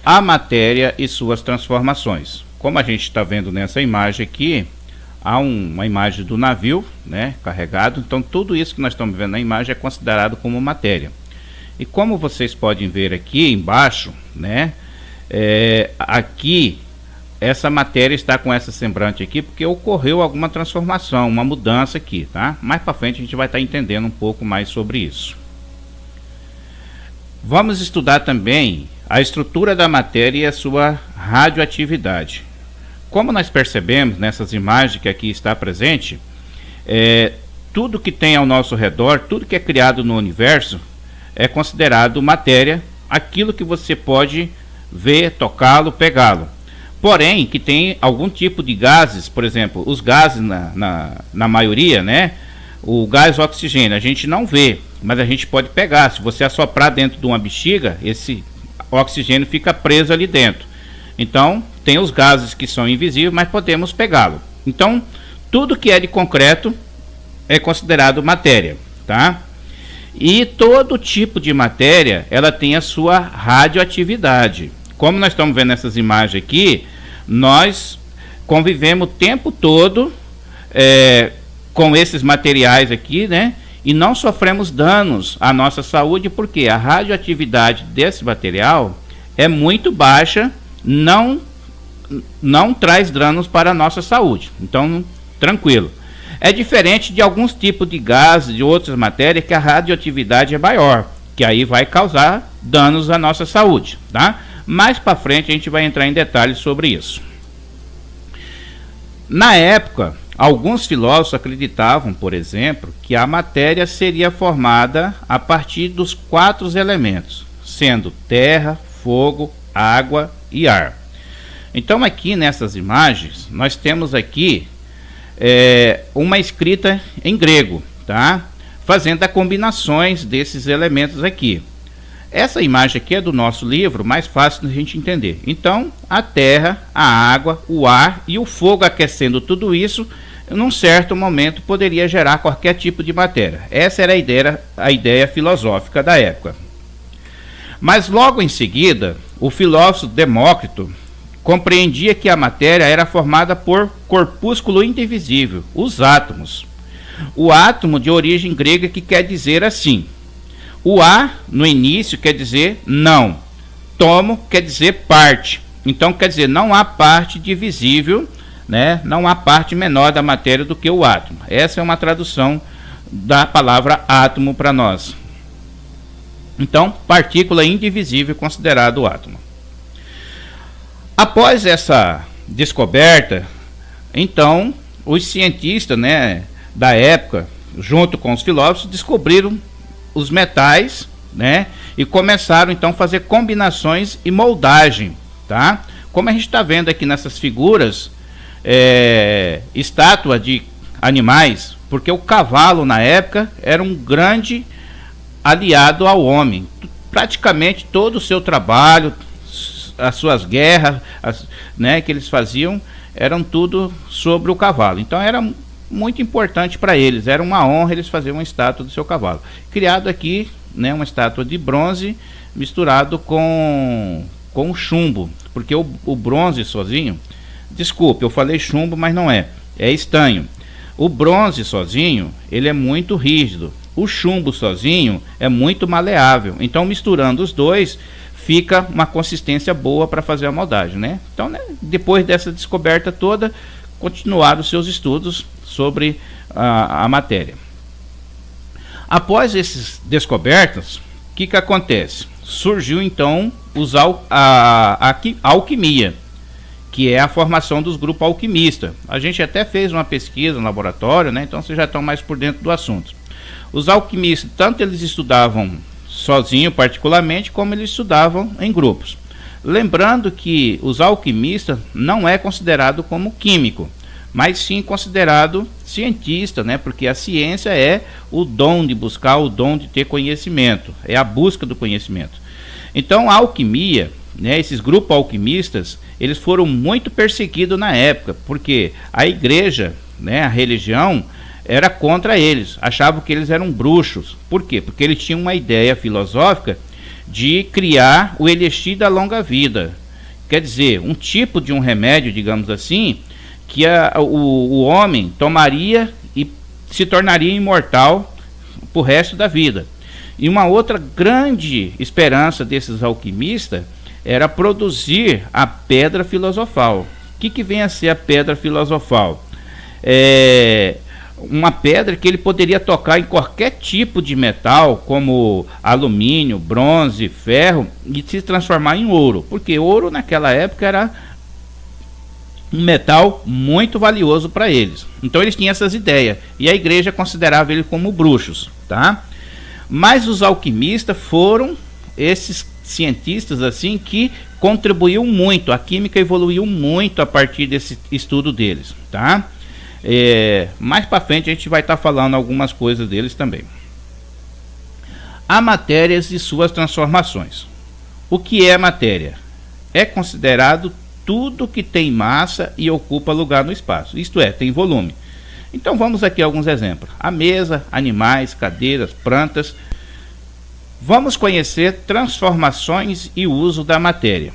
a matéria e suas transformações. Como a gente está vendo nessa imagem aqui, há uma imagem do navio, né, carregado. Então tudo isso que nós estamos vendo na imagem é considerado como matéria. E como vocês podem ver aqui embaixo, né, aqui essa matéria está com essa semblante aqui porque ocorreu alguma transformação, uma mudança aqui, tá? Mais para frente a gente vai estar entendendo um pouco mais sobre isso. Vamos estudar também a estrutura da matéria e a sua radioatividade. Como nós percebemos nessas imagens que aqui está presente, tudo que tem ao nosso redor, tudo que é criado no universo é considerado matéria, aquilo que você pode ver, tocá-lo, pegá-lo. Porém, que tem algum tipo de gases, por exemplo, os gases na maioria, né? O gás oxigênio a gente não vê, mas a gente pode pegar. Se você assoprar dentro de uma bexiga, esse oxigênio fica preso ali dentro. Então, tem os gases que são invisíveis, mas podemos pegá-lo. Então, tudo que é de concreto é considerado matéria, tá? E todo tipo de matéria, ela tem a sua radioatividade. Como nós estamos vendo nessas imagens aqui, nós convivemos o tempo todo com esses materiais aqui, né? E não sofremos danos à nossa saúde, porque a radioatividade desse material é muito baixa, não traz danos para a nossa saúde. Então, tranquilo. É diferente de alguns tipos de gases, de outras matérias, que a radioatividade é maior, que aí vai causar danos à nossa saúde, tá? Mais para frente a gente vai entrar em detalhes sobre isso. Na época, alguns filósofos acreditavam, por exemplo, que a matéria seria formada a partir dos 4 elementos, sendo terra, fogo, água e ar. Então aqui nessas imagens, nós temos aqui uma escrita em grego, tá? Fazendo as combinações desses elementos aqui. Essa imagem aqui é do nosso livro, mais fácil da gente entender. Então, a terra, a água, o ar e o fogo aquecendo tudo isso, num certo momento poderia gerar qualquer tipo de matéria. Essa era a ideia filosófica da época. Mas logo em seguida, o filósofo Demócrito compreendia que a matéria era formada por corpúsculo indivisível, os átomos. O átomo de origem grega que quer dizer assim. O A, no início, quer dizer não. Tomo quer dizer parte. Então, quer dizer, não há parte divisível, né? Não há parte menor da matéria do que o átomo. Essa é uma tradução da palavra átomo para nós. Então, partícula indivisível considerado o átomo. Após essa descoberta, então, os cientistas, né, da época, junto com os filósofos, descobriram os metais, né, e começaram então a fazer combinações e moldagem, tá? Como a gente está vendo aqui nessas figuras, estátua de animais, porque o cavalo na época era um grande aliado ao homem. Praticamente todo o seu trabalho, as suas guerras, né, que eles faziam, eram tudo sobre o cavalo. Então era muito importante para eles, era uma honra eles fazerem uma estátua do seu cavalo. Criado aqui, né, uma estátua de bronze misturado com chumbo, porque o bronze sozinho, desculpe, eu falei chumbo, mas não é estanho. O bronze sozinho, ele é muito rígido. O chumbo sozinho é muito maleável. Então, misturando os dois, fica uma consistência boa para fazer a moldagem, né? Então, né, depois dessa descoberta toda, continuaram os seus estudos sobre a matéria. Após essas descobertas, o que acontece? Surgiu então a alquimia, que é a formação dos grupos alquimistas. A gente até fez uma pesquisa no laboratório, né? Então vocês já estão mais por dentro do assunto. Os alquimistas, tanto eles estudavam sozinhos particularmente, como eles estudavam em grupos. Lembrando que os alquimistas não é considerado como químico, mas sim considerado cientista, né? Porque a ciência é o dom de buscar, o dom de ter conhecimento, é a busca do conhecimento. Então a alquimia, né, esses grupos alquimistas, eles foram muito perseguidos na época, porque a igreja, né, a religião, era contra eles, achavam que eles eram bruxos. Por quê? Porque eles tinham uma ideia filosófica de criar o elixir da longa vida. Quer dizer, um tipo de um remédio, digamos assim, que o homem tomaria e se tornaria imortal pro resto da vida. E uma outra grande esperança desses alquimistas era produzir a pedra filosofal. O que vem a ser a pedra filosofal? Uma pedra que ele poderia tocar em qualquer tipo de metal, como alumínio, bronze, ferro, e se transformar em ouro. Porque ouro naquela época era um metal muito valioso para eles. Então eles tinham essas ideias. E a igreja considerava eles como bruxos, tá? Mas os alquimistas foram esses cientistas assim que contribuíram muito. A química evoluiu muito a partir desse estudo deles, tá? Mais para frente a gente vai estar falando algumas coisas deles também. A matéria e suas transformações. O que é matéria? É considerado tudo que tem massa e ocupa lugar no espaço, isto é, tem volume. Então vamos aqui a alguns exemplos. A mesa, animais, cadeiras, plantas. Vamos conhecer transformações e uso da matéria.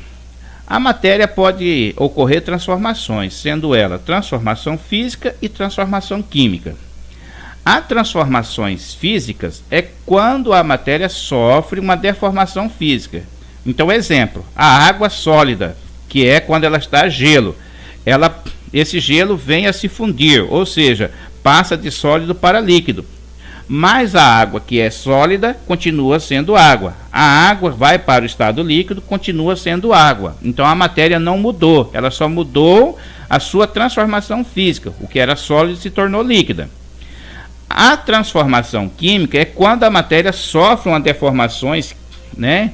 A matéria pode ocorrer transformações, sendo ela transformação física e transformação química. As transformações físicas é quando a matéria sofre uma deformação física. Então, exemplo, a água sólida, que é quando ela está gelo. Esse gelo vem a se fundir, ou seja, passa de sólido para líquido. Mas a água que é sólida continua sendo água. A água vai para o estado líquido, continua sendo água. Então a matéria não mudou, ela só mudou a sua transformação física. O que era sólido se tornou líquida. A transformação química é quando a matéria sofre uma deformações, né?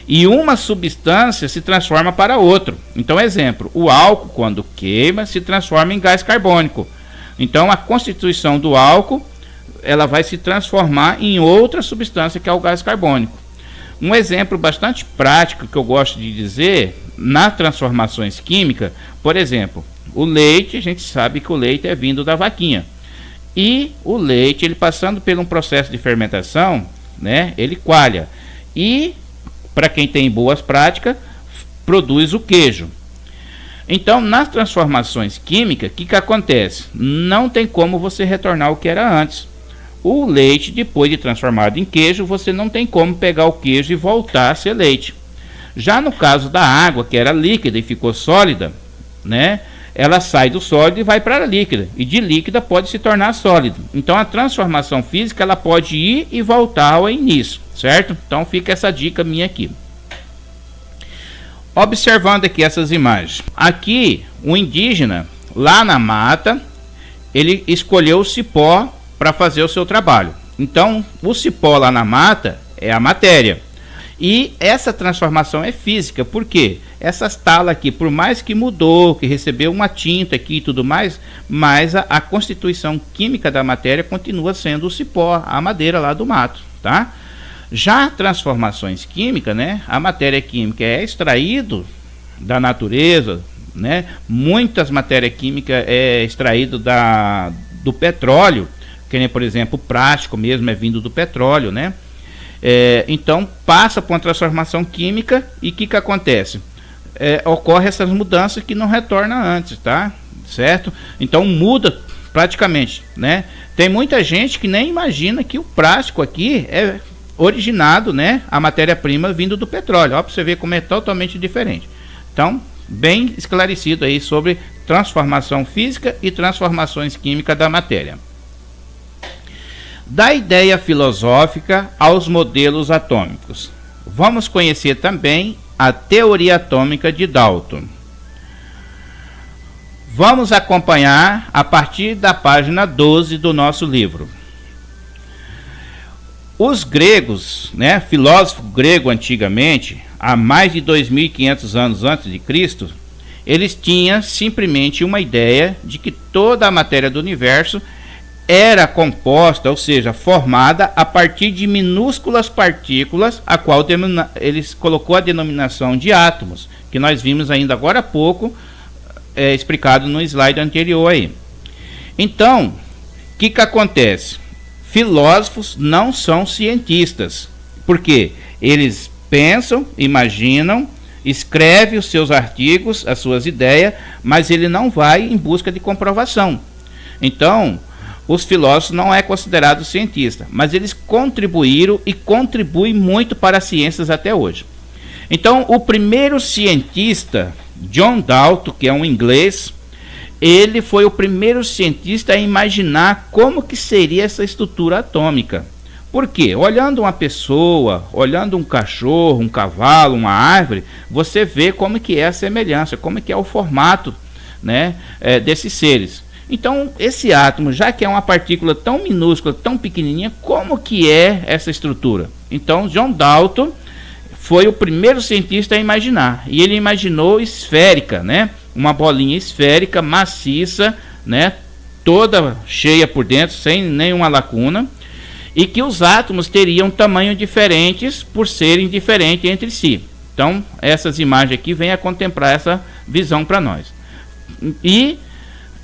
E uma substância se transforma para outro. Então, exemplo, o álcool, quando queima, se transforma em gás carbônico. Então, a constituição do álcool, ela vai se transformar em outra substância, que é o gás carbônico. Um exemplo bastante prático que eu gosto de dizer, nas transformações químicas, por exemplo, o leite, a gente sabe que o leite é vindo da vaquinha. E o leite, ele passando por um processo de fermentação, né, ele coalha. E para quem tem boas práticas, produz o queijo. Então, nas transformações químicas, o que acontece? Não tem como você retornar o que era antes. O leite, depois de transformado em queijo, você não tem como pegar o queijo e voltar a ser leite. Já no caso da água, que era líquida e ficou sólida, né? Ela sai do sólido e vai para a líquida. E de líquida pode se tornar sólido. Então, a transformação física, ela pode ir e voltar ao início, certo? Então, fica essa dica minha aqui. Observando aqui essas imagens. Aqui, o indígena, lá na mata, ele escolheu o cipó para fazer o seu trabalho. Então, o cipó lá na mata é a matéria. E essa transformação é física, por quê? Essas talas aqui, por mais que mudou, que recebeu uma tinta aqui e tudo mais, mas a constituição química da matéria continua sendo o cipó, a madeira lá do mato, tá? Já transformações químicas, né? A matéria química é extraído da natureza, né? Muitas matérias químicas é extraído do petróleo, que nem, por exemplo, o plástico mesmo é vindo do petróleo, né? Então passa por uma transformação química e o que acontece? Ocorre essas mudanças que não retorna antes, tá? Certo? Então muda praticamente, né? Tem muita gente que nem imagina que o plástico aqui é originado, né? A matéria-prima vindo do petróleo. Ó, para você ver como é totalmente diferente. Então, bem esclarecido aí sobre transformação física e transformações químicas da matéria. Da ideia filosófica aos modelos atômicos. Vamos conhecer também a teoria atômica de Dalton. Vamos acompanhar a partir da página 12 do nosso livro. Os gregos, né, filósofo grego antigamente, há mais de 2.500 anos antes de Cristo, eles tinham simplesmente uma ideia de que toda a matéria do universo era composta, ou seja, formada a partir de minúsculas partículas, a qual eles colocou a denominação de átomos, que nós vimos ainda agora há pouco, explicado no slide anterior aí. Então, o que acontece? Filósofos não são cientistas, porque eles pensam, imaginam, escreve os seus artigos, as suas ideias, mas ele não vai em busca de comprovação. Então, os filósofos não é considerado cientista, mas eles contribuíram e contribuem muito para as ciências até hoje. Então, o primeiro cientista, John Dalton, que é um inglês, ele foi o primeiro cientista a imaginar como que seria essa estrutura atômica. Por quê? Olhando uma pessoa, olhando um cachorro, um cavalo, uma árvore, você vê como que é a semelhança, como que é o formato, né, desses seres. Então, esse átomo, já que é uma partícula tão minúscula, tão pequenininha, como que é essa estrutura? Então, John Dalton foi o primeiro cientista a imaginar. E ele imaginou esférica, né? Uma bolinha esférica, maciça, né? Toda cheia por dentro, sem nenhuma lacuna. E que os átomos teriam tamanho diferentes por serem diferentes entre si. Então, essas imagens aqui vêm a contemplar essa visão para nós. E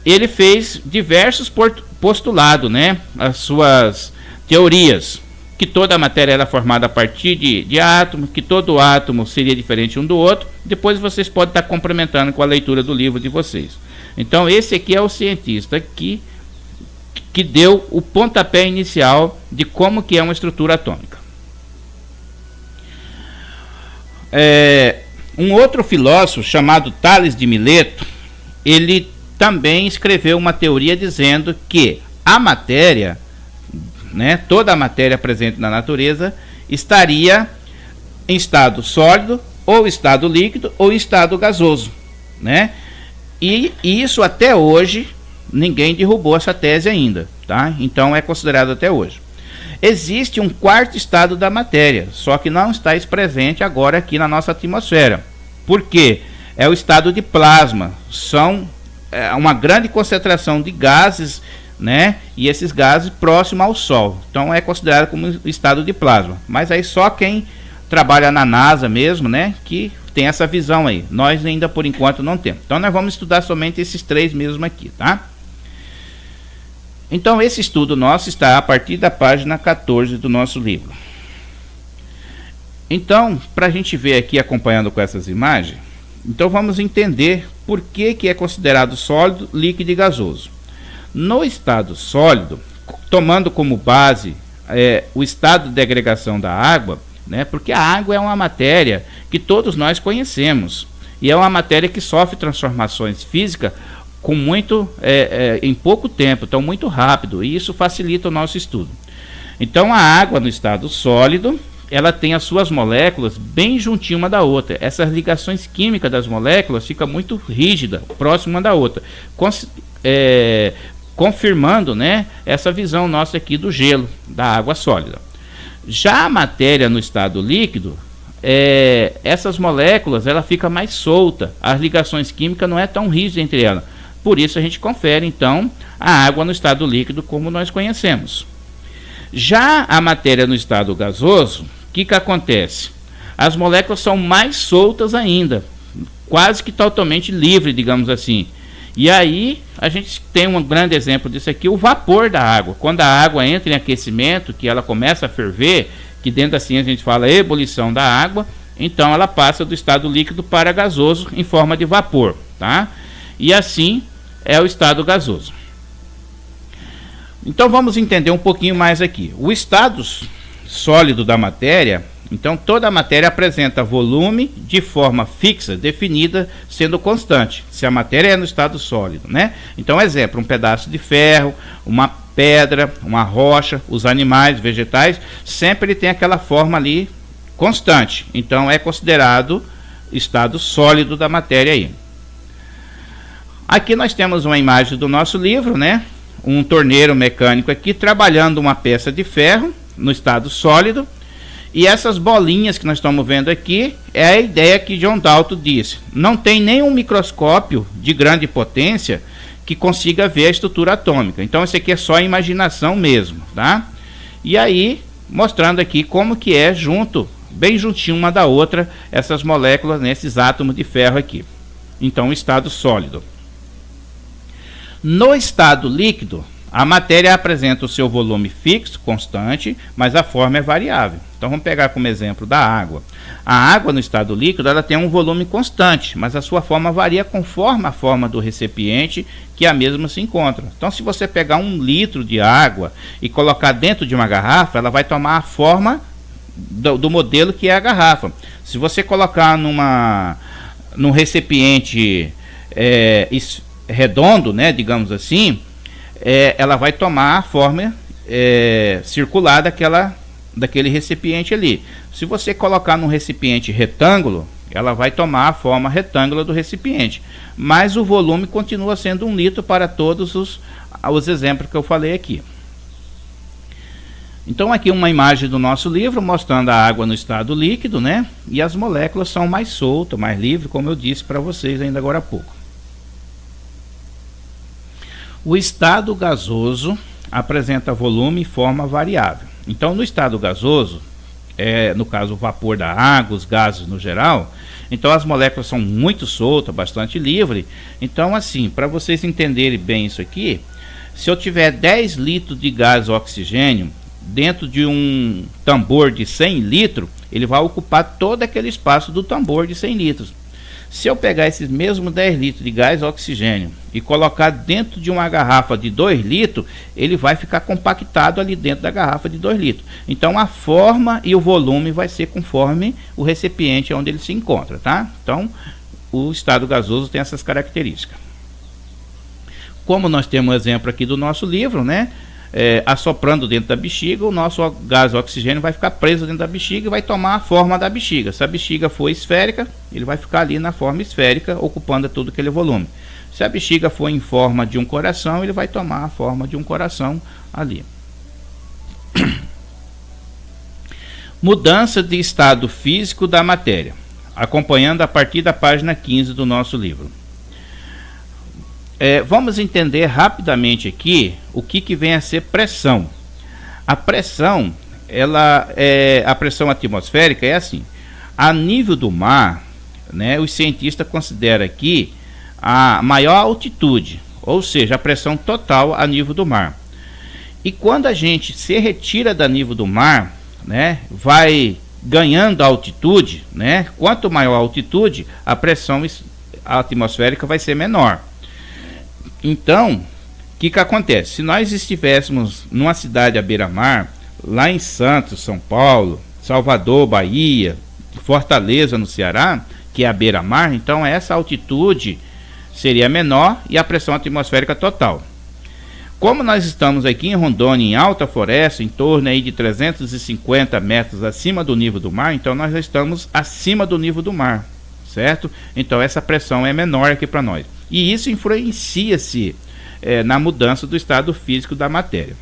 ele fez diversos postulados, né? As suas teorias. Que toda a matéria era formada a partir de átomos, que todo átomo seria diferente um do outro. Depois vocês podem estar complementando com a leitura do livro de vocês. Então esse aqui é o cientista que deu o pontapé inicial de como que é uma estrutura atômica. Um outro filósofo chamado Tales de Mileto, ele também escreveu uma teoria dizendo que a matéria, né, toda a matéria presente na natureza estaria em estado sólido, ou estado líquido, ou em estado gasoso, né? E isso até hoje ninguém derrubou essa tese ainda, tá? Então é considerado até hoje. Existe um quarto estado da matéria, só que não está presente agora aqui na nossa atmosfera. Por quê? É o estado de plasma. São uma grande concentração de gases, né? E esses gases próximos ao Sol. Então é considerado como estado de plasma. Mas aí só quem trabalha na NASA mesmo, né, que tem essa visão aí. Nós ainda por enquanto não temos. Então nós vamos estudar somente esses três mesmo aqui, tá? Então esse estudo nosso está a partir da página 14 do nosso livro. Então, para a gente ver aqui acompanhando com essas imagens, então vamos entender por que é considerado sólido, líquido e gasoso. No estado sólido, tomando como base o estado de agregação da água, né, porque a água é uma matéria que todos nós conhecemos e é uma matéria que sofre transformações físicas com em pouco tempo, então muito rápido, e isso facilita o nosso estudo. Então a água no estado sólido, ela tem as suas moléculas bem juntinho uma da outra. Essas ligações químicas das moléculas ficam muito rígidas, próxima uma da outra, confirmando, né, essa visão nossa aqui do gelo, da água sólida. Já a matéria no estado líquido, essas moléculas ela fica mais solta, as ligações químicas não é tão rígida entre elas. Por isso a gente confere então a água no estado líquido como nós conhecemos. Já a matéria no estado gasoso, o que acontece? As moléculas são mais soltas ainda, quase que totalmente livre, digamos assim. E aí a gente tem um grande exemplo disso aqui, o vapor da água. Quando a água entra em aquecimento, que ela começa a ferver, que dentro da ciência a gente fala ebulição da água, então ela passa do estado líquido para gasoso em forma de vapor, tá? E assim é o estado gasoso. Então vamos entender um pouquinho mais aqui. O estado sólido da matéria, então toda a matéria apresenta volume de forma fixa, definida, sendo constante, se a matéria é no estado sólido, né? Então, exemplo, um pedaço de ferro, uma pedra, uma rocha, os animais, vegetais, sempre ele tem aquela forma ali constante. Então é considerado estado sólido da matéria aí. Aqui nós temos uma imagem do nosso livro, né? Um torneiro mecânico aqui trabalhando uma peça de ferro no estado sólido. E essas bolinhas que nós estamos vendo aqui é a ideia que John Dalton disse. Não tem nenhum microscópio de grande potência que consiga ver a estrutura atômica. Então isso aqui é só imaginação mesmo, tá? E aí, mostrando aqui como que é bem juntinho uma da outra, essas moléculas nesses átomos de ferro aqui. Então, estado sólido. No estado líquido, A matéria apresenta o seu volume fixo, constante, mas a forma é variável. Então vamos pegar como exemplo da água. A água no estado líquido ela tem um volume constante, mas a sua forma varia conforme a forma do recipiente que a mesma se encontra. Então se você pegar 1 litro de água e colocar dentro de uma garrafa, ela vai tomar a forma do modelo que é a garrafa. Se você colocar num recipiente redondo, né, digamos assim, ela vai tomar a forma circular daquele recipiente ali. Se você colocar num recipiente retângulo, ela vai tomar a forma retângulo do recipiente, mas o volume continua sendo 1 litro para todos os exemplos que eu falei aqui. Então aqui uma imagem do nosso livro mostrando a água no estado líquido, né? E as moléculas são mais soltas, mais livres, como eu disse para vocês ainda agora há pouco. O estado gasoso apresenta volume e forma variável. Então, no estado gasoso, no caso o vapor da água, os gases no geral, então as moléculas são muito soltas, bastante livres. Então, assim, para vocês entenderem bem isso aqui, se eu tiver 10 litros de gás oxigênio dentro de um tambor de 100 litros, ele vai ocupar todo aquele espaço do tambor de 100 litros. Se eu pegar esses mesmos 10 litros de gás oxigênio e colocar dentro de uma garrafa de 2 litros, ele vai ficar compactado ali dentro da garrafa de 2 litros. Então a forma e o volume vai ser conforme o recipiente onde ele se encontra, tá? Então o estado gasoso tem essas características. Como nós temos um exemplo aqui do nosso livro, né? Assoprando dentro da bexiga, o nosso gás oxigênio vai ficar preso dentro da bexiga e vai tomar a forma da bexiga. Se a bexiga for esférica, ele vai ficar ali na forma esférica, ocupando todo aquele volume. Se a bexiga for em forma de um coração, ele vai tomar a forma de um coração ali. Mudança de estado físico da matéria, acompanhando a partir da página 15 do nosso livro. Vamos entender rapidamente aqui o que vem a ser pressão. A pressão, a pressão atmosférica é assim: a nível do mar, né, os cientistas consideram aqui a maior altitude, ou seja, a pressão total a nível do mar. E quando a gente se retira da nível do mar, né, vai ganhando altitude, né, quanto maior a altitude, a pressão atmosférica vai ser menor. Então, o que acontece? Se nós estivéssemos numa cidade à beira-mar, lá em Santos, São Paulo, Salvador, Bahia, Fortaleza, no Ceará, que é a beira-mar, então essa altitude seria menor e a pressão atmosférica total. Como nós estamos aqui em Rondônia, em alta floresta, em torno aí de 350 metros acima do nível do mar, então nós já estamos acima do nível do mar, certo? Então essa pressão é menor aqui para nós. E isso influencia-se na mudança do estado físico da matéria.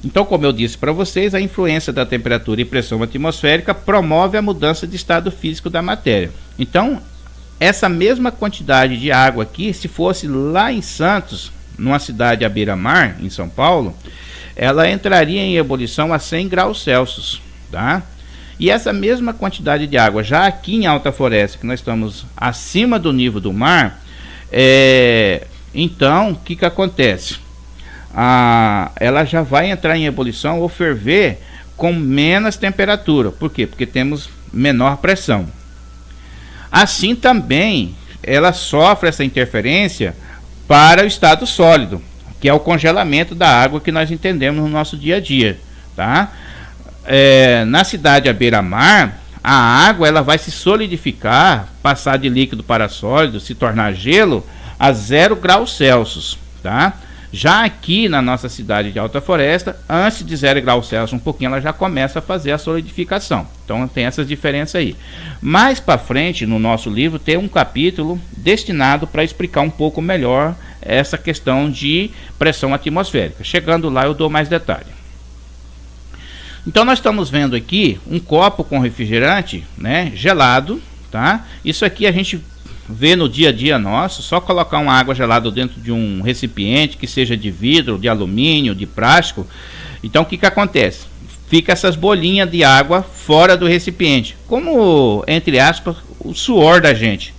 Então, como eu disse para vocês, a influência da temperatura e pressão atmosférica promove a mudança de estado físico da matéria. Então, essa mesma quantidade de água aqui, se fosse lá em Santos, numa cidade à beira-mar, em São Paulo, ela entraria em ebulição a 100 graus Celsius, tá? E essa mesma quantidade de água, já aqui em alta floresta, que nós estamos acima do nível do mar, então, o que acontece? Ela já vai entrar em ebulição ou ferver com menos temperatura. Por quê? Porque temos menor pressão. Assim também, ela sofre essa interferência para o estado sólido, que é o congelamento da água que nós entendemos no nosso dia a dia, tá? Na cidade à beira-mar, a água ela vai se solidificar, passar de líquido para sólido, se tornar gelo a 0 graus Celsius, tá? Já aqui na nossa cidade de alta floresta, antes de 0 graus Celsius, um pouquinho, ela já começa a fazer a solidificação. Então tem essas diferenças aí. Mais para frente, no nosso livro, tem um capítulo destinado para explicar um pouco melhor essa questão de pressão atmosférica. Chegando lá eu dou mais detalhe. Então nós estamos vendo aqui um copo com refrigerante, né, gelado, tá? Isso aqui a gente vê no dia a dia nosso, só colocar uma água gelada dentro de um recipiente, que seja de vidro, de alumínio, de plástico. Então o que acontece? Fica essas bolinhas de água fora do recipiente, como, entre aspas, o suor da gente,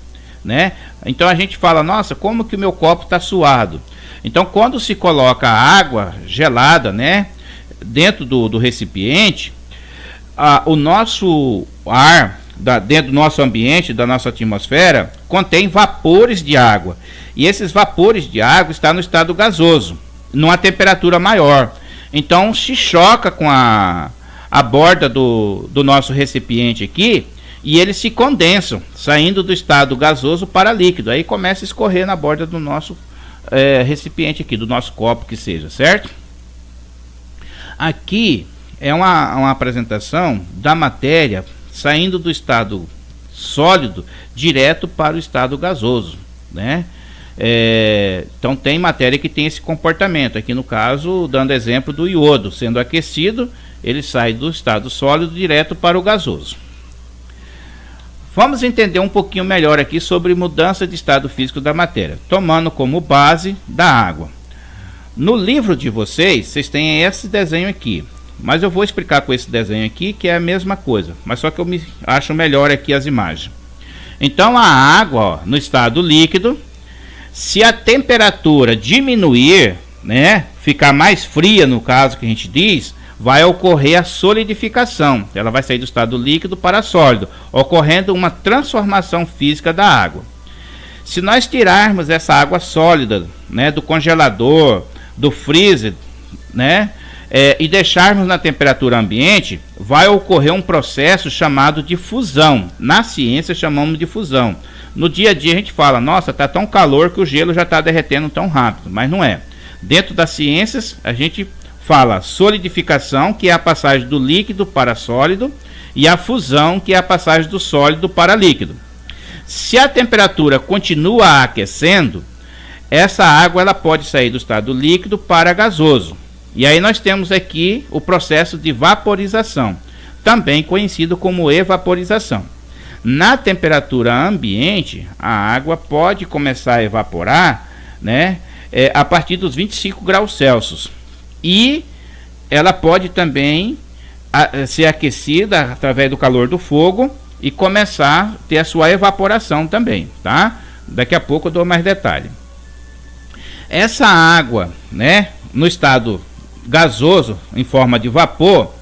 né? Então a gente fala, nossa, como que o meu copo está suado? Então, quando se coloca água gelada, né, dentro do recipiente, o nosso ar, dentro do nosso ambiente, da nossa atmosfera, contém vapores de água. E esses vapores de água estão no estado gasoso, numa temperatura maior. Então, se choca com a borda do nosso recipiente aqui, e eles se condensam, saindo do estado gasoso para líquido. Aí começa a escorrer na borda do nosso recipiente aqui, do nosso copo que seja, certo? Aqui é uma apresentação da matéria saindo do estado sólido direto para o estado gasoso, né? Então tem matéria que tem esse comportamento. Aqui no caso, dando exemplo do iodo, sendo aquecido, ele sai do estado sólido direto para o gasoso. Vamos entender um pouquinho melhor aqui sobre mudança de estado físico da matéria, tomando como base da água. No livro de vocês têm esse desenho aqui, mas eu vou explicar com esse desenho aqui que é a mesma coisa, mas só que eu acho melhor aqui as imagens. Então a água, ó, no estado líquido, se a temperatura diminuir, né, ficar mais fria no caso que a gente diz, vai ocorrer a solidificação. Ela vai sair do estado líquido para sólido, ocorrendo uma transformação física da água. Se nós tirarmos essa água sólida, né, do congelador, do freezer, né, e deixarmos na temperatura ambiente, vai ocorrer um processo chamado de fusão. Na ciência chamamos de fusão. No dia a dia a gente fala, nossa, está tão calor que o gelo já está derretendo tão rápido, mas não é. Dentro das ciências a gente fala solidificação, que é a passagem do líquido para sólido, e a fusão, que é a passagem do sólido para líquido. Se a temperatura continua aquecendo, essa água ela pode sair do estado líquido para gasoso. E aí nós temos aqui o processo de vaporização, também conhecido como evaporização. Na temperatura ambiente, a água pode começar a evaporar, né, a partir dos 25 graus Celsius. E ela pode também ser aquecida através do calor do fogo e começar a ter a sua evaporação também, tá? Daqui a pouco eu dou mais detalhe. Essa água, né, no estado gasoso, em forma de vapor,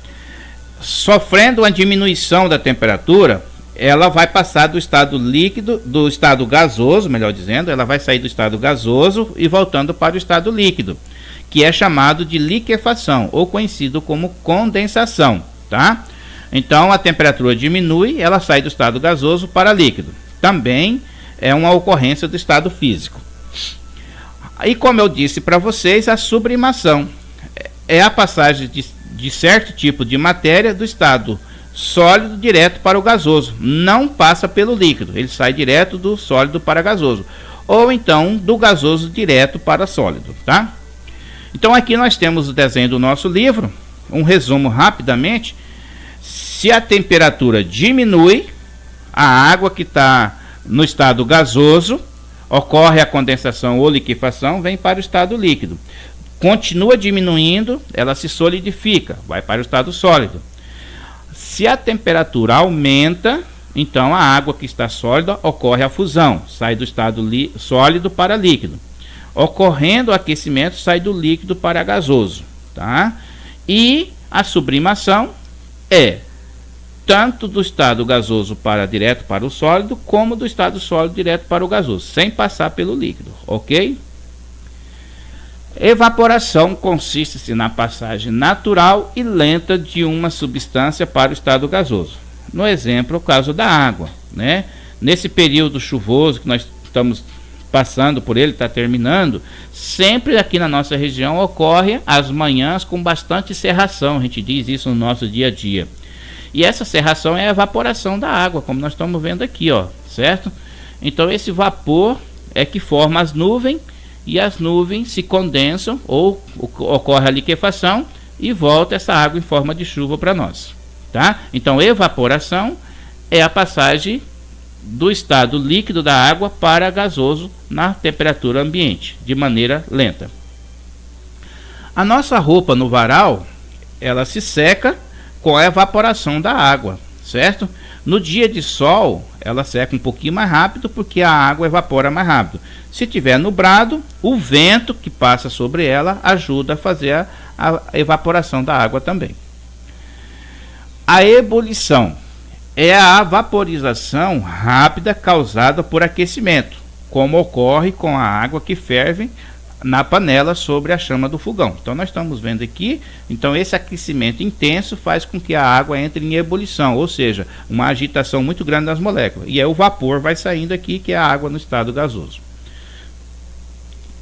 sofrendo uma diminuição da temperatura, ela vai passar do estado líquido, do estado gasoso, melhor dizendo, ela vai sair do estado gasoso e voltando para o estado líquido, que é chamado de liquefação, ou conhecido como condensação, tá? Então a temperatura diminui, ela sai do estado gasoso para líquido. Também é uma ocorrência do estado físico. E como eu disse para vocês, a sublimação é a passagem de certo tipo de matéria do estado sólido direto para o gasoso. Não passa pelo líquido, ele sai direto do sólido para gasoso. Ou então do gasoso direto para sólido, tá? Então aqui nós temos o desenho do nosso livro, um resumo rapidamente. Se a temperatura diminui, a água que está no estado gasoso, ocorre a condensação ou liquefação, vem para o estado líquido. Continua diminuindo, ela se solidifica, vai para o estado sólido. Se a temperatura aumenta, então a água que está sólida ocorre a fusão, sai do estado sólido para líquido. Ocorrendo o aquecimento, sai do líquido para gasoso, tá? E a sublimação é tanto do estado gasoso para direto para o sólido, como do estado sólido direto para o gasoso, sem passar pelo líquido, ok? Evaporação consiste na passagem natural e lenta de uma substância para o estado gasoso. No exemplo, o caso da água, né? Nesse período chuvoso que nós estamos passando por ele, está terminando, sempre aqui na nossa região ocorre as manhãs com bastante cerração, a gente diz isso no nosso dia a dia. E essa cerração é a evaporação da água, como nós estamos vendo aqui, ó, certo? Então esse vapor é que forma as nuvens, e as nuvens se condensam ou ocorre a liquefação e volta essa água em forma de chuva para nós, tá? Então evaporação é a passagem do estado líquido da água para gasoso na temperatura ambiente, de maneira lenta. A nossa roupa no varal, ela se seca com a evaporação da água. certo? No dia de sol, ela seca um pouquinho mais rápido porque a água evapora mais rápido. Se tiver nublado, o vento que passa sobre ela ajuda a fazer a evaporação da água também. A ebulição é a vaporização rápida causada por aquecimento, como ocorre com a água que ferve na panela sobre a chama do fogão. Então nós estamos vendo aqui, então esse aquecimento intenso faz com que a água entre em ebulição, ou seja, uma agitação muito grande das moléculas, e aí o vapor vai saindo aqui, que é a água no estado gasoso.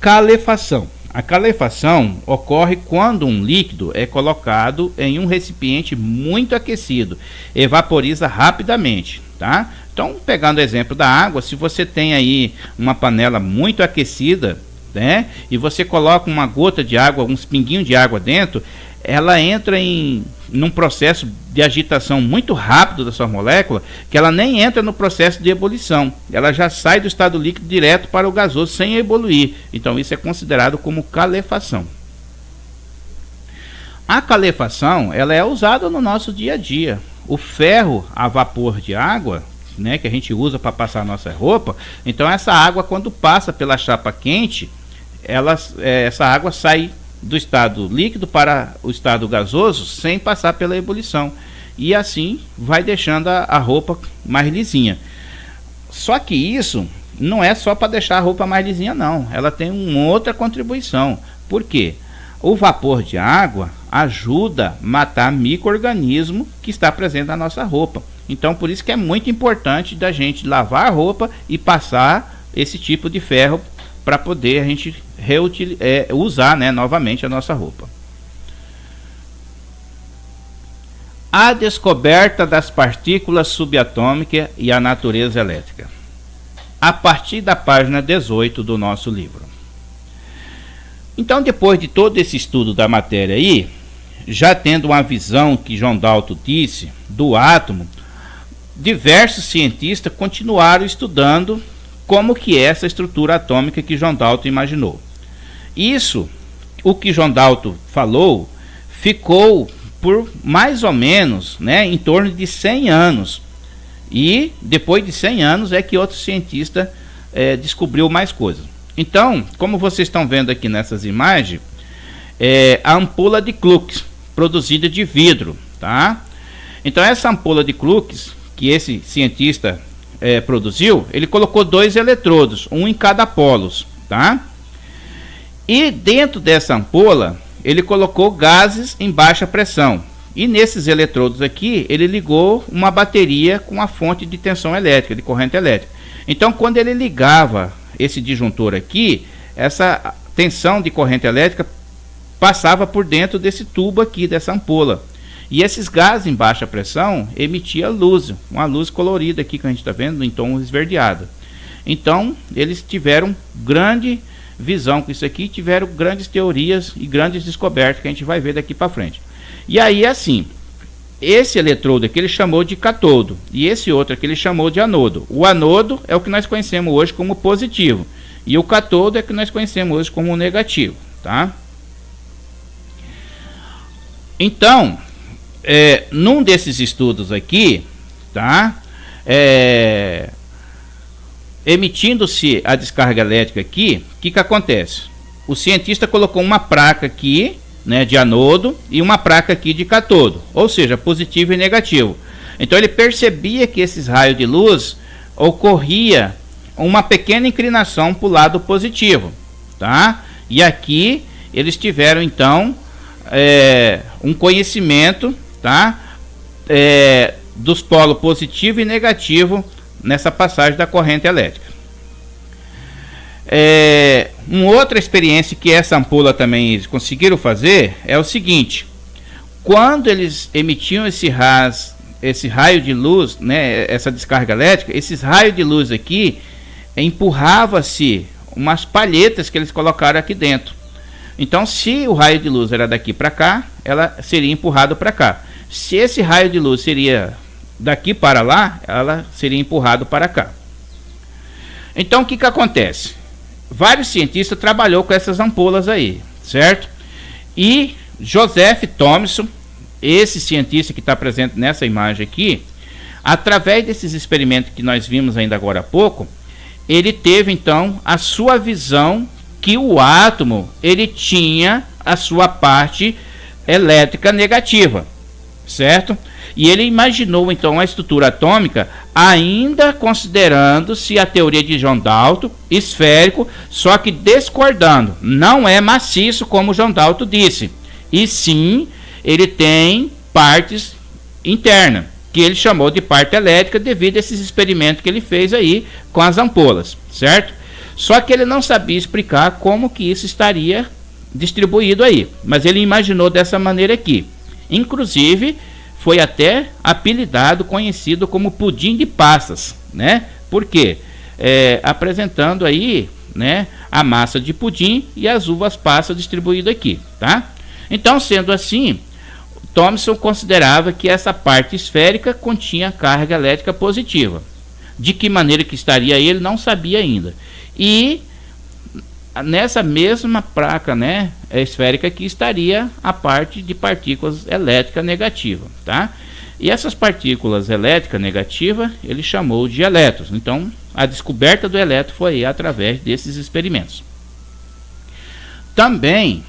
Calefação. A calefação ocorre quando um líquido é colocado em um recipiente muito aquecido e vaporiza rapidamente, tá? Então, pegando o exemplo da água, se você tem aí uma panela muito aquecida, né, e você coloca uma gota de água, uns pinguinhos de água dentro, ela entra num processo de agitação muito rápido da sua molécula, que ela nem entra no processo de ebulição, ela já sai do estado líquido direto para o gasoso sem ebulir. Então isso é considerado como calefação. A calefação, ela é usada no nosso dia a dia. O ferro a vapor de água, né, que a gente usa para passar a nossa roupa, então essa água, quando passa pela chapa quente, essa água sai do estado líquido para o estado gasoso sem passar pela ebulição, e assim vai deixando a roupa mais lisinha. Só que isso não é só para deixar a roupa mais lisinha, não. Ela tem uma outra contribuição. Por quê? O vapor de água ajuda a matar micro-organismo que está presente na nossa roupa. Então por isso que é muito importante da gente lavar a roupa e passar esse tipo de ferro para poder a gente usar, né, novamente a nossa roupa. A descoberta das partículas subatômicas e a natureza elétrica. A partir da página 18 do nosso livro. Então, depois de todo esse estudo da matéria aí, já tendo uma visão que John Dalton disse do átomo, diversos cientistas continuaram estudando como que é essa estrutura atômica que John Dalton imaginou. Isso, o que John Dalton falou, ficou por mais ou menos, né, em torno de 100 anos. E depois de 100 anos é que outro cientista descobriu mais coisas. Então, como vocês estão vendo aqui nessas imagens, a ampola de Crookes, produzida de vidro, tá? Então essa ampola de Crookes, que esse cientista produziu, ele colocou 2 eletrodos, um em cada polos, tá? E dentro dessa ampola, ele colocou gases em baixa pressão. E nesses eletrodos aqui, ele ligou uma bateria com a fonte de tensão elétrica, de corrente elétrica. Então, quando ele ligava esse disjuntor aqui, essa tensão de corrente elétrica passava por dentro desse tubo aqui, dessa ampola. E esses gases em baixa pressão emitiam luz, uma luz colorida aqui que a gente está vendo, em tom esverdeado. Então, eles tiveram grande visão com isso aqui, tiveram grandes teorias e grandes descobertas que a gente vai ver daqui para frente. E aí, assim, esse eletrodo aqui ele chamou de catodo, e esse outro aqui ele chamou de anodo. O anodo é o que nós conhecemos hoje como positivo, e o catodo é o que nós conhecemos hoje como negativo, tá? Então, num desses estudos aqui, tá? Emitindo-se a descarga elétrica aqui, o que acontece? O cientista colocou uma placa aqui, né, de anodo, e uma placa aqui de catodo, ou seja, positivo e negativo. Então ele percebia que esses raios de luz ocorria uma pequena inclinação para o lado positivo, tá? E aqui eles tiveram então um conhecimento, tá? Dos polos positivo e negativo nessa passagem da corrente elétrica. Uma outra experiência que essa ampola também eles conseguiram fazer é o seguinte: quando eles emitiam esse raio de luz, né, essa descarga elétrica, esses raios de luz aqui, empurrava-se umas palhetas que eles colocaram aqui dentro. Então, se o raio de luz era daqui para cá, ela seria empurrada para cá. Se esse raio de luz seria daqui para lá, ela seria empurrada para cá. Então, o que acontece? Vários cientistas trabalhou com essas ampolas aí, certo? E Joseph Thomson, esse cientista que está presente nessa imagem aqui, Através desses experimentos que nós vimos ainda agora há pouco, ele teve então a sua visão que o átomo ele tinha a sua parte elétrica negativa, certo? E ele imaginou então a estrutura atômica ainda considerando-se a teoria de John Dalton, esférico, só que discordando. Não é maciço como John Dalton disse, e sim ele tem partes internas, que ele chamou de parte elétrica devido a esses experimentos que ele fez aí com as ampolas, certo? Só que ele não sabia explicar como que isso estaria distribuído aí, mas ele imaginou dessa maneira aqui. Inclusive foi até apelidado, conhecido como pudim de passas, né? Por quê? Apresentando aí, né, a massa de pudim e as uvas passas distribuídas aqui, tá? Então, sendo assim, Thomson considerava que essa parte esférica continha carga elétrica positiva. De que maneira que estaria ele não sabia ainda. E nessa mesma placa, né, esférica aqui estaria a parte de partículas elétricas negativas, tá? E essas partículas elétricas negativas ele chamou de elétrons. Então, a descoberta do elétron foi através desses experimentos. Também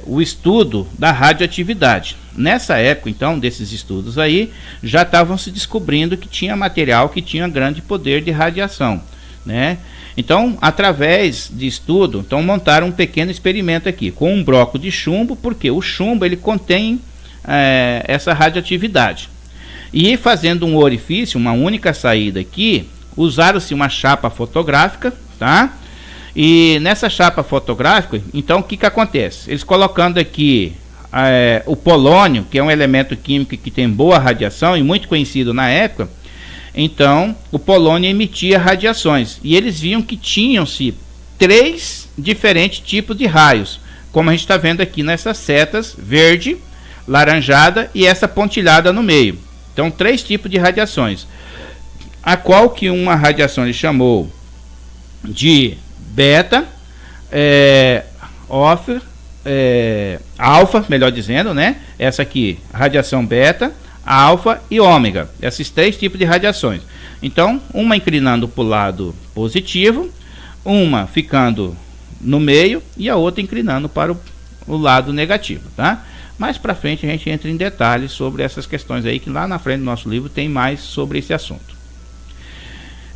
o estudo da radioatividade. Nessa época, então, desses estudos aí, já estavam se descobrindo que tinha material que tinha grande poder de radiação, né? Então, através de estudo, então montaram um pequeno experimento aqui, com um bloco de chumbo, porque o chumbo ele contém essa radioatividade. E fazendo um orifício, uma única saída aqui, usaram-se uma chapa fotográfica, tá? E nessa chapa fotográfica, então o que que acontece? Eles colocando aqui o polônio, que é um elemento químico que tem boa radiação e muito conhecido na época, então o polônio emitia radiações. E eles viam que tinham-se 3 diferentes tipos de raios, como a gente está vendo aqui nessas setas, verde, laranjada e essa pontilhada no meio. Então 3 tipos de radiações. A qual que uma radiação ele chamou de beta, alfa, melhor dizendo, né? Essa aqui, radiação beta, alfa e ômega. Esses 3 tipos de radiações. Então, uma inclinando para o lado positivo, uma ficando no meio e a outra inclinando para o lado negativo, tá? Mais para frente a gente entra em detalhes sobre essas questões aí, que lá na frente do nosso livro tem mais sobre esse assunto.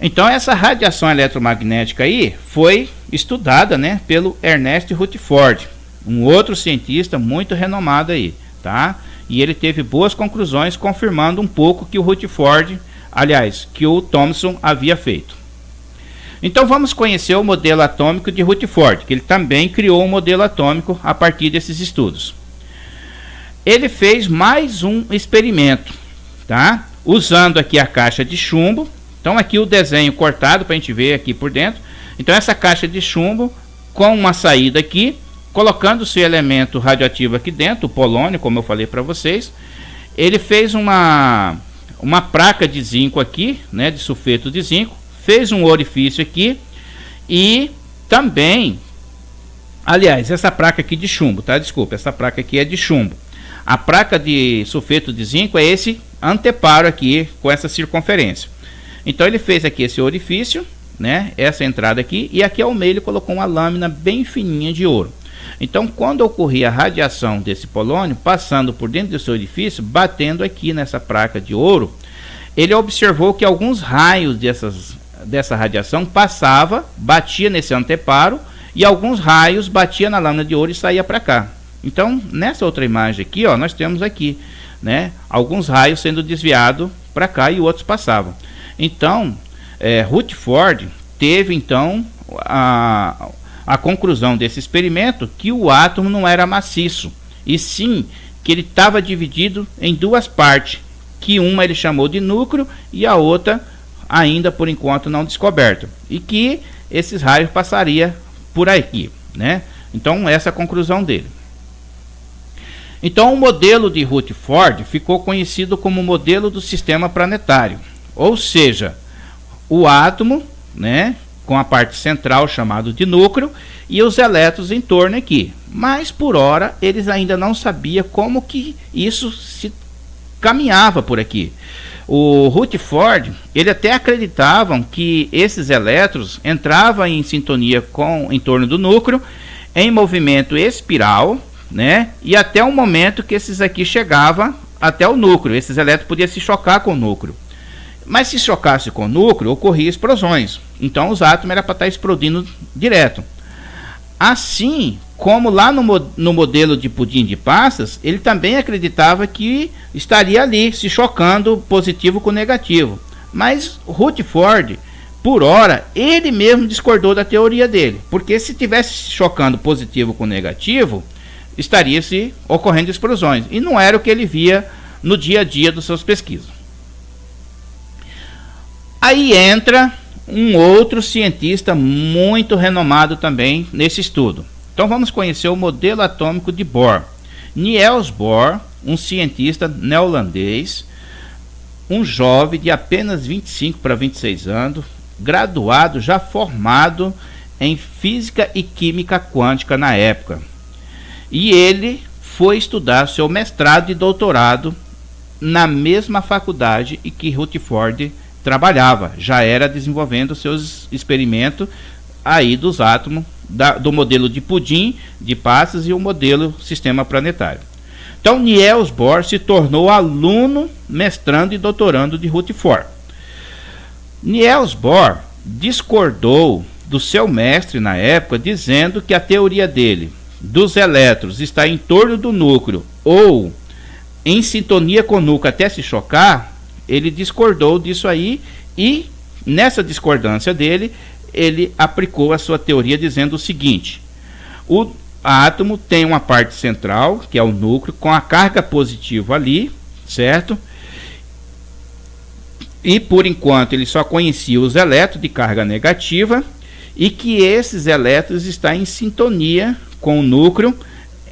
Então essa radiação eletromagnética aí foi estudada, né, pelo Ernest Rutherford, um outro cientista muito renomado aí, tá? E ele teve boas conclusões, confirmando um pouco que o Rutherford, aliás, que o Thomson havia feito. Então vamos conhecer o modelo atômico de Rutherford, que ele também criou um modelo atômico a partir desses estudos. Ele fez mais um experimento, tá? Usando aqui a caixa de chumbo. Então aqui o desenho cortado para a gente ver aqui por dentro. Então essa caixa de chumbo com uma saída aqui, colocando o seu elemento radioativo aqui dentro, o polônio, como eu falei para vocês. Ele fez uma placa de zinco aqui, né, de sulfeto de zinco, fez um orifício aqui e também, aliás, essa placa aqui de chumbo, tá? Desculpa, essa placa aqui é de chumbo. A placa de sulfeto de zinco é esse anteparo aqui com essa circunferência. Então ele fez aqui esse orifício, né, essa entrada aqui, e aqui ao meio ele colocou uma lâmina bem fininha de ouro. Então quando ocorria a radiação desse polônio, passando por dentro do seu orifício, batendo aqui nessa placa de ouro, ele observou que alguns raios dessa radiação batia nesse anteparo, e alguns raios batia na lâmina de ouro e saía para cá. Então nessa outra imagem aqui, ó, nós temos aqui, né, alguns raios sendo desviados para cá e outros passavam. Então, Rutherford teve então a conclusão desse experimento que o átomo não era maciço, e sim que ele estava dividido em 2 partes, que uma ele chamou de núcleo e a outra ainda por enquanto não descoberta, e que esses raios passariam por aqui, né? Então essa é a conclusão dele. Então o modelo de Rutherford ficou conhecido como modelo do sistema planetário. Ou seja, o átomo, né, com a parte central chamado de núcleo e os elétrons em torno aqui. Mas por hora eles ainda não sabiam como que isso se caminhava por aqui. O Rutherford, ele até acreditavam que esses elétrons entravam em sintonia em torno do núcleo, em movimento espiral, né? E até o momento que esses aqui chegavam até o núcleo, esses elétrons podiam se chocar com o núcleo. Mas se chocasse com o núcleo, ocorriam explosões. Então os átomos eram para estar explodindo direto. Assim como lá no modelo de pudim de passas, ele também acreditava que estaria ali se chocando positivo com negativo. Mas Rutherford, por hora, ele mesmo discordou da teoria dele, porque se tivesse se chocando positivo com negativo, estaria se ocorrendo explosões, e não era o que ele via no dia a dia das suas pesquisas. Aí entra um outro cientista muito renomado também nesse estudo. Então vamos conhecer o modelo atômico de Bohr. Niels Bohr, um cientista neerlandês, um jovem de apenas 25 para 26 anos, graduado, já formado em física e química quântica na época. E ele foi estudar seu mestrado e doutorado na mesma faculdade em que Rutherford trabalhava. Já era desenvolvendo seus experimentos aí dos átomos, do modelo de pudim, de passas e o modelo sistema planetário. Então Niels Bohr se tornou aluno, mestrando e doutorando de Rutherford. Niels Bohr discordou do seu mestre na época, dizendo que a teoria dele dos elétrons está em torno do núcleo ou em sintonia com o núcleo até se chocar. Ele discordou disso aí e nessa discordância dele, ele aplicou a sua teoria dizendo o seguinte: o átomo tem uma parte central, que é o núcleo, com a carga positiva ali, certo? E por enquanto ele só conhecia os elétrons de carga negativa e que esses elétrons estão em sintonia com o núcleo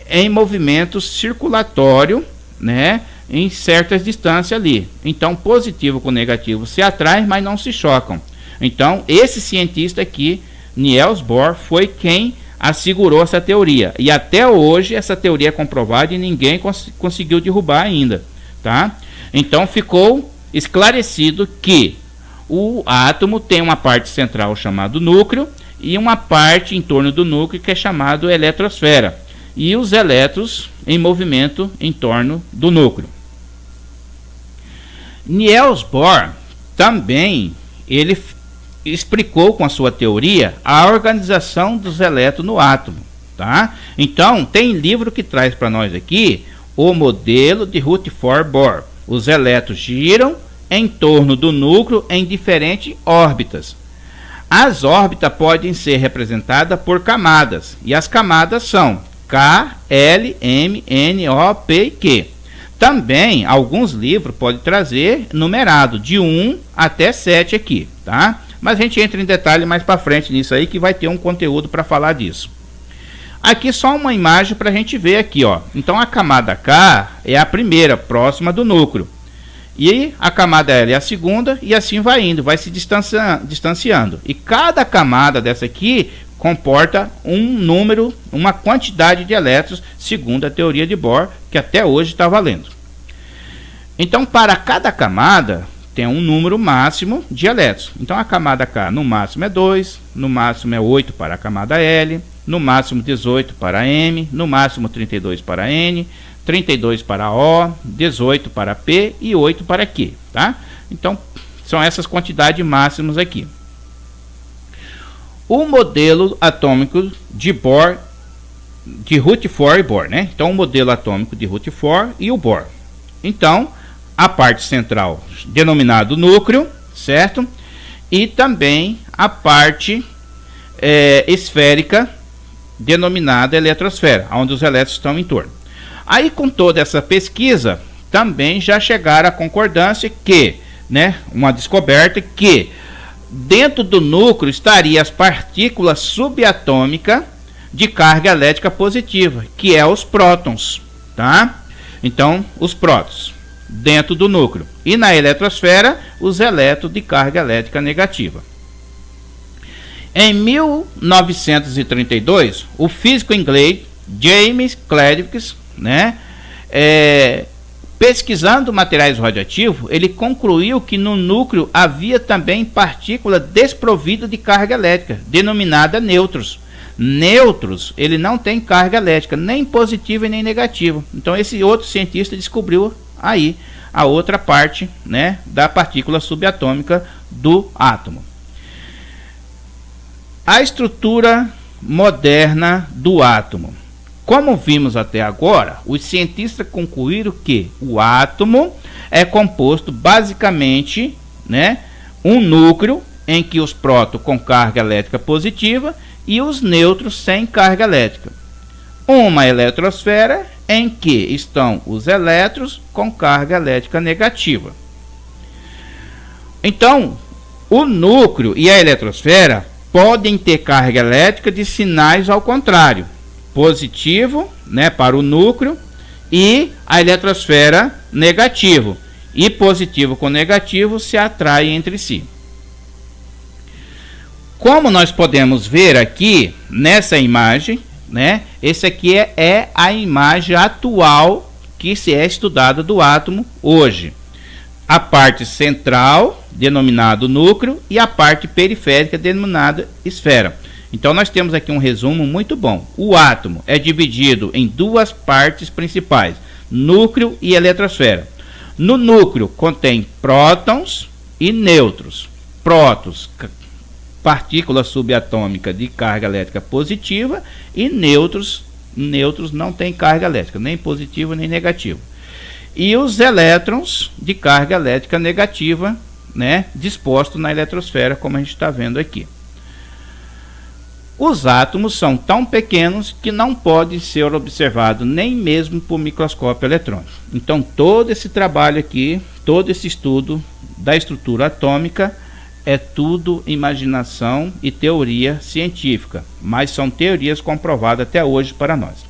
em movimento circulatório, né, em certas distâncias ali. Então positivo com negativo se atraem, mas não se chocam. Então esse cientista aqui, Niels Bohr, foi quem assegurou essa teoria, e até hoje essa teoria é comprovada e ninguém conseguiu derrubar ainda, tá? Então ficou esclarecido que o átomo tem uma parte central chamada núcleo e uma parte em torno do núcleo que é chamado eletrosfera, e os elétrons em movimento em torno do núcleo. Niels Bohr também ele explicou com a sua teoria a organização dos elétrons no átomo, tá? Então tem livro que traz para nós aqui o modelo de Rutherford-Bohr. Os elétrons giram em torno do núcleo em diferentes órbitas. As órbitas podem ser representadas por camadas, e as camadas são K, L, M, N, O, P e Q. Também alguns livros podem trazer numerado de 1 até 7 aqui, tá? Mas a gente entra em detalhe mais para frente nisso aí, que vai ter um conteúdo para falar disso. Aqui só uma imagem para a gente ver aqui, ó. Então a camada K é a primeira, próxima do núcleo. E a camada L é a segunda, e assim vai indo, vai se distanciando. E cada camada dessa aqui comporta um número, uma quantidade de elétrons, segundo a teoria de Bohr, que até hoje está valendo. Então para cada camada tem um número máximo de elétrons. Então a camada K no máximo é 2, no máximo é 8 para a camada L, no máximo 18 para M, no máximo 32 para N, 32 para O, 18 para P e 8 para Q, tá? Então são essas quantidades máximas aqui. O modelo atômico de Bohr, de Rutherford e Bohr, né? Então o modelo atômico de Rutherford e o Bohr. Então a parte central denominado núcleo, certo? E também a parte esférica denominada eletrosfera, onde os elétrons estão em torno. Aí com toda essa pesquisa, também já chegaram à concordância que, né, uma descoberta que dentro do núcleo estariam as partículas subatômicas de carga elétrica positiva, que é os prótons, tá? Então, os prótons dentro do núcleo. E na eletrosfera, os elétrons de carga elétrica negativa. Em 1932, o físico inglês James Clerk, né, Pesquisando materiais radioativos, ele concluiu que no núcleo havia também partícula desprovida de carga elétrica, denominada nêutrons. Nêutrons, ele não tem carga elétrica, nem positiva e nem negativa. Então esse outro cientista descobriu aí a outra parte, né, da partícula subatômica do átomo. A estrutura moderna do átomo. Como vimos até agora, os cientistas concluíram que o átomo é composto basicamente, né, um núcleo em que os prótons com carga elétrica positiva e os nêutrons sem carga elétrica. Uma eletrosfera em que estão os elétrons com carga elétrica negativa. Então, o núcleo e a eletrosfera podem ter carga elétrica de sinais ao contrário. Positivo, né, para o núcleo, e a eletrosfera negativo. E positivo com negativo se atraem entre si. Como nós podemos ver aqui nessa imagem, né, esse aqui é a imagem atual que se é estudada do átomo hoje. A parte central, denominado núcleo, e a parte periférica, denominada esfera. Então nós temos aqui um resumo muito bom. O átomo é dividido em duas partes principais, núcleo e eletrosfera. No núcleo contém prótons e nêutrons. Prótons, partícula subatômica de carga elétrica positiva, e nêutrons não tem carga elétrica, nem positiva nem negativa. E os elétrons de carga elétrica negativa, né, dispostos na eletrosfera, como a gente está vendo aqui. Os átomos são tão pequenos que não podem ser observados nem mesmo por microscópio eletrônico. Então todo esse trabalho aqui, todo esse estudo da estrutura atômica é tudo imaginação e teoria científica, mas são teorias comprovadas até hoje para nós.